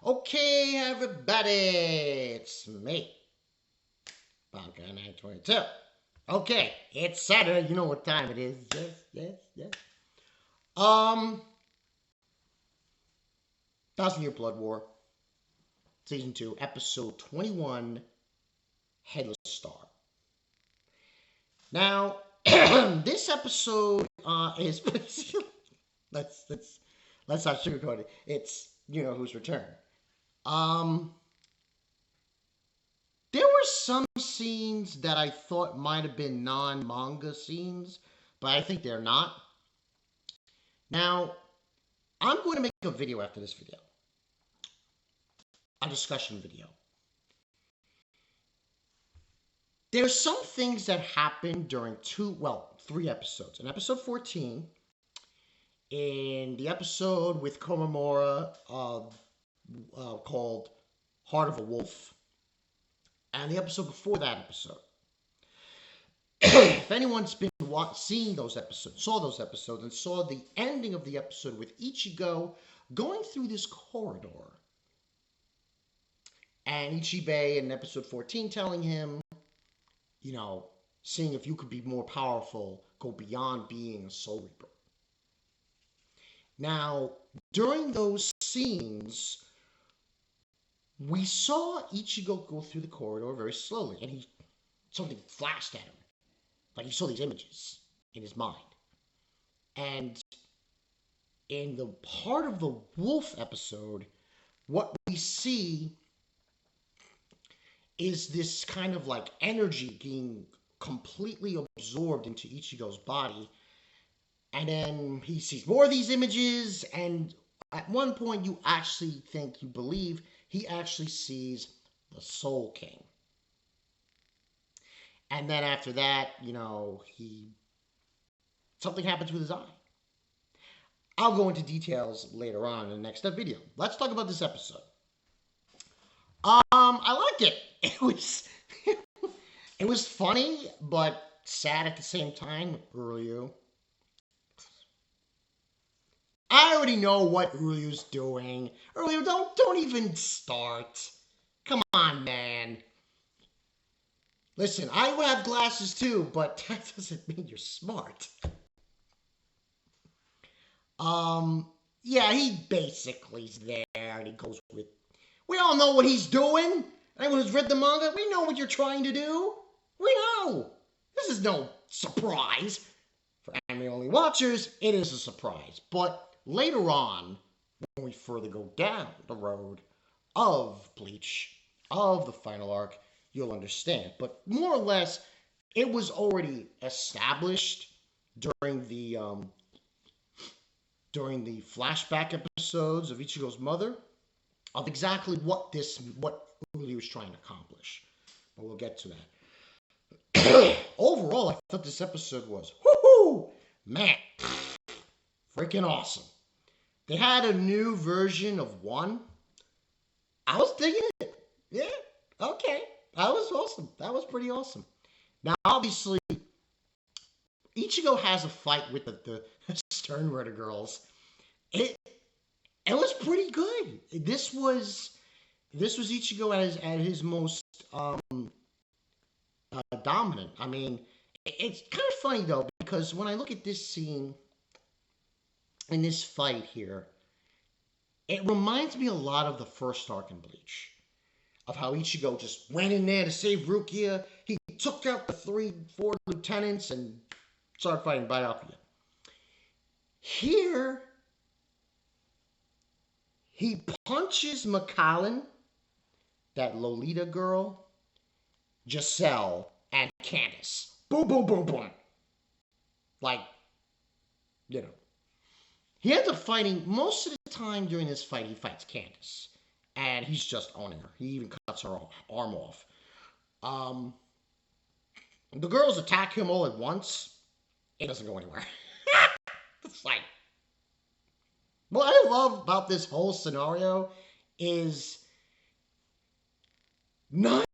Okay, everybody, it's me, Bonka 922. Okay, it's Saturday. You know what time it is. Yes. Um, 1,000 Year Blood War, Season 2, Episode 21, Headless Star. Now, this episode is let's not sugarcoat it. It's who's return. Um, There were some scenes that I thought might have been non-manga scenes, but I think they're not. Now, I'm going to make a video after this video, a discussion video. There's some things that happened during 3 episodes. In episode 14, in the episode with Komamura called Heart of a Wolf, and the episode before that episode. If anyone's been seeing those episodes, saw those episodes, and saw the ending of the episode with Ichigo going through this corridor, and Ichibei in episode 14 telling him, seeing if you could be more powerful, go beyond being a Soul Reaper. Now, during those scenes, we saw Ichigo go through the corridor very slowly, and something flashed at him. Like he saw these images in his mind. And in the Heart of the Wolf episode, what we see is this kind of like energy being completely absorbed into Ichigo's body. And then he sees more of these images, and at one point you believe he actually sees the Soul King. And then after that, something happens with his eye. I'll go into details later on in the next video. Let's talk about this episode. I liked it. It was funny, but sad at the same time. Uryu. I already know what Uryu's doing. Uryu, don't even start. Come on, man. Listen, I have glasses too, but that doesn't mean you're smart. Yeah, he basically's there, and he goes with... We all know what he's doing. Anyone who's read the manga, we know what you're trying to do. We know. This is no surprise. For anime-only watchers, it is a surprise. But later on, when we further go down the road of Bleach, of the final arc, you'll understand. But more or less, it was already established during the flashback episodes of Ichigo's mother of exactly what Uryu was trying to accomplish. But we'll get to that. Overall, I thought this episode was, woohoo, man, freaking awesome. They had a new version of 1. I was digging it. Yeah, okay. That was awesome. That was pretty awesome. Now, obviously, Ichigo has a fight with the Sternritter girls. It was pretty good. This was Ichigo at his most dominant. I mean, it's kind of funny though, because when I look at this scene in this fight here, it reminds me a lot of the first arc in Bleach. Of how Ichigo just went in there to save Rukia. He took out the 3-4 lieutenants and started fighting Byakuya. Here, he punches Macallan, that Lolita girl, Giselle, and Candace. Boom, boom, boom, boom. Like, He ends up fighting, most of the time during this fight, he fights Candace. And he's just owning her. He even cuts her arm off. The girls attack him all at once. It doesn't go anywhere. It's like... What I love about this whole scenario is none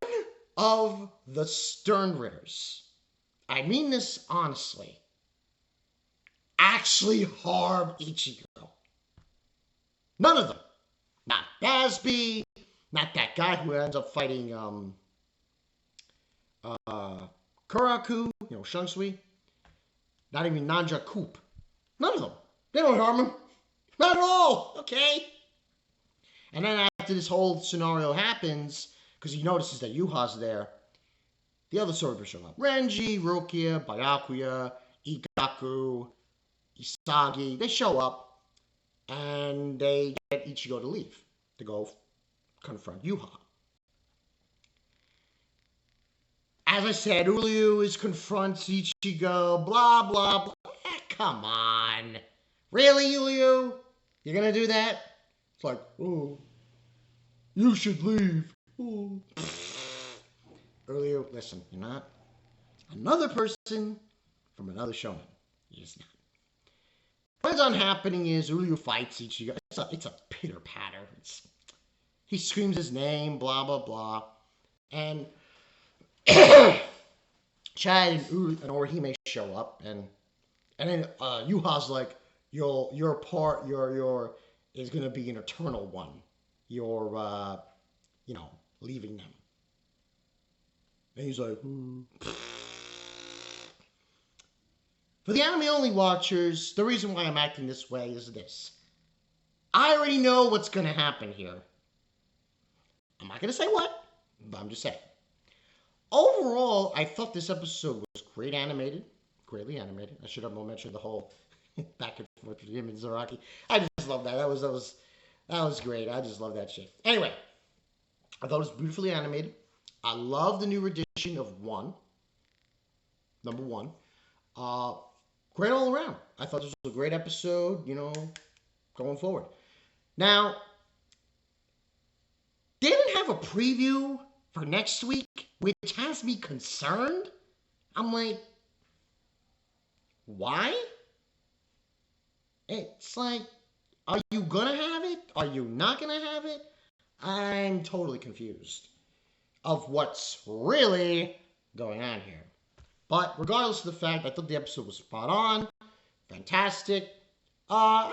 of the Sternritters, I mean this honestly, actually harm Ichigo. None of them. Not Bazby, not that guy who ends up fighting Kuraku, Shunsui, not even Nanja Coop. None of them. They don't harm him. Not at all, okay? And then after this whole scenario happens, because he notices that Yuha's there, the other Swordbearers show up. Renji, Rukia, Byakuya, Igaku, Isagi, they show up, and they get Ichigo to leave, to go confront Yuha. As I said, Uryu confronts Ichigo, blah, blah, blah. Come on. Really, Uryu? You're going to do that? It's like, oh, you should leave. Oh. Uryu, listen, you're not another person from another shonen. You're just not. What ends up happening is Uryu fights Ichigo. It's a pitter-patter. He screams his name, blah, blah, blah. And Chad and Orihime show up, and then Yuha's like, your part is gonna be an eternal one. You're leaving them. And he's like, For the anime-only watchers, the reason why I'm acting this way is this. I already know what's gonna happen here. I'm not gonna say what, but I'm just saying. Overall, I thought this episode was greatly animated. I should have mentioned the whole back and forth with him and Zaraki. I just love that. That was great. I just love that shit. Anyway, I thought it was beautifully animated. I love the new edition of number 1. Great all around. I thought this was a great episode, going forward. Now, they didn't have a preview for next week, which has me concerned. I'm like, why? It's like, are you gonna have it? Are you not gonna have it? I'm totally confused of what's really going on here. But regardless of the fact, I thought the episode was spot on, fantastic. I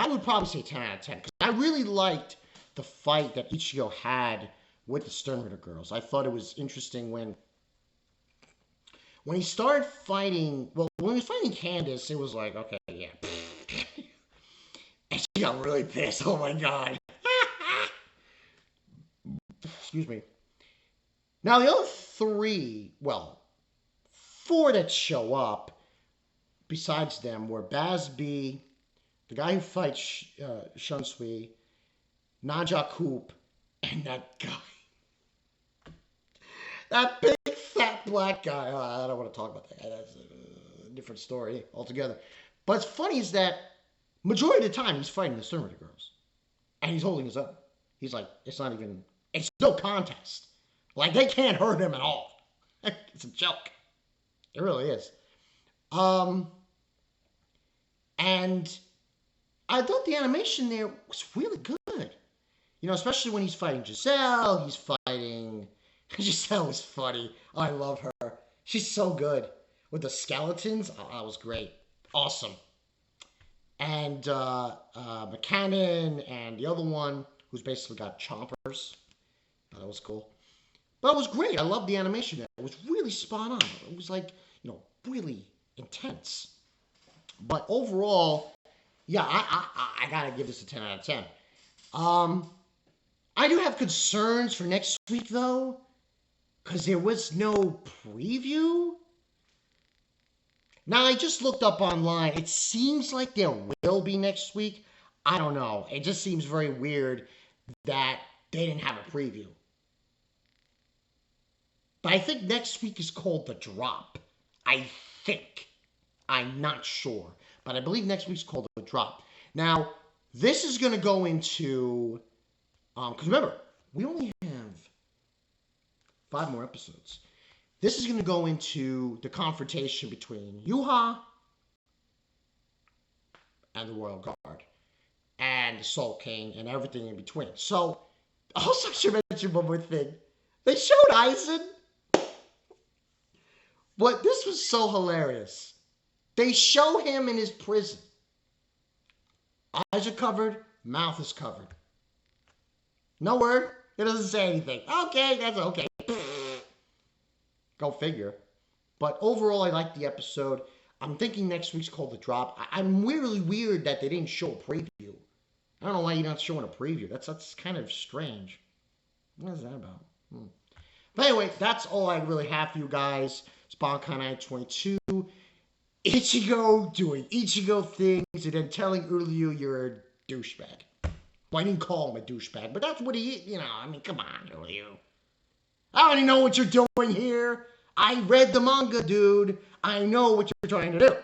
would probably say 10 out of 10, because I really liked the fight that Ichigo had with the Sternritter girls. I thought it was interesting when he started fighting, when he was fighting Candace, it was like, okay, yeah. And she got really pissed. Oh my god. Excuse me. Now the other 4 that show up, besides them, were Bazby, the guy who fights Shunsui, Naja Coop, and that guy. That big, fat, black guy. I don't want to talk about that. That's a different story altogether. But what's funny is that majority of the time he's fighting the Sternritter girls. And he's holding his own. He's like, it's no contest. Like, they can't hurt him at all. It's a joke. It really is. And I thought the animation there was really good. Especially when he's fighting Giselle. He's fighting... Giselle is funny. I love her. She's so good. With the skeletons. Oh, that was great. Awesome. And McCannon and the other one, who's basically got chompers. Oh, that was cool. But it was great. I loved the animation there. It was really spot on. It was like, really intense. But overall, yeah, I gotta give this a 10 out of 10. I do have concerns for next week, though, because there was no preview. Now, I just looked up online. It seems like there will be next week. I don't know. It just seems very weird that they didn't have a preview. But I think next week is called The Drop. I think. I'm not sure. But I believe next week's called The Drop. Now, this is going to go into... Because remember, we only have 5 more episodes. This is going to go into the confrontation between Yuha and the Royal Guard. And the Soul King and everything in between. So, also should mention one more thing. They showed Aizen. But this was so hilarious. They show him in his prison. Eyes are covered, mouth is covered. No word. It doesn't say anything. Okay, that's okay. Go figure. But overall, I like the episode. I'm thinking next week's called The Drop. I'm really weird that they didn't show a preview. I don't know why you're not showing a preview. That's kind of strange. What is that about? But anyway, that's all I really have for you guys. Spawn 22. Ichigo doing Ichigo things and then telling Urliu you're a douchebag. Well, I didn't call him a douchebag, but that's what he is. You know, I mean, come on, Urliu. I already know what you're doing here. I read the manga, dude. I know what you're trying to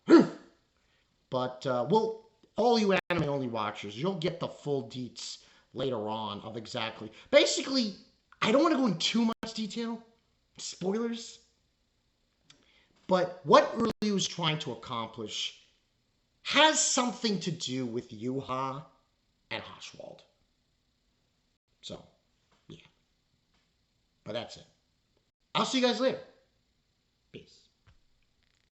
do. But, all you anime-only watchers, you'll get the full deets later on of exactly. Basically, I don't want to go into too much detail. Spoilers. But what Urliu is trying to accomplish has something to do with Yuha and Haschwald. So, yeah. But that's it. I'll see you guys later.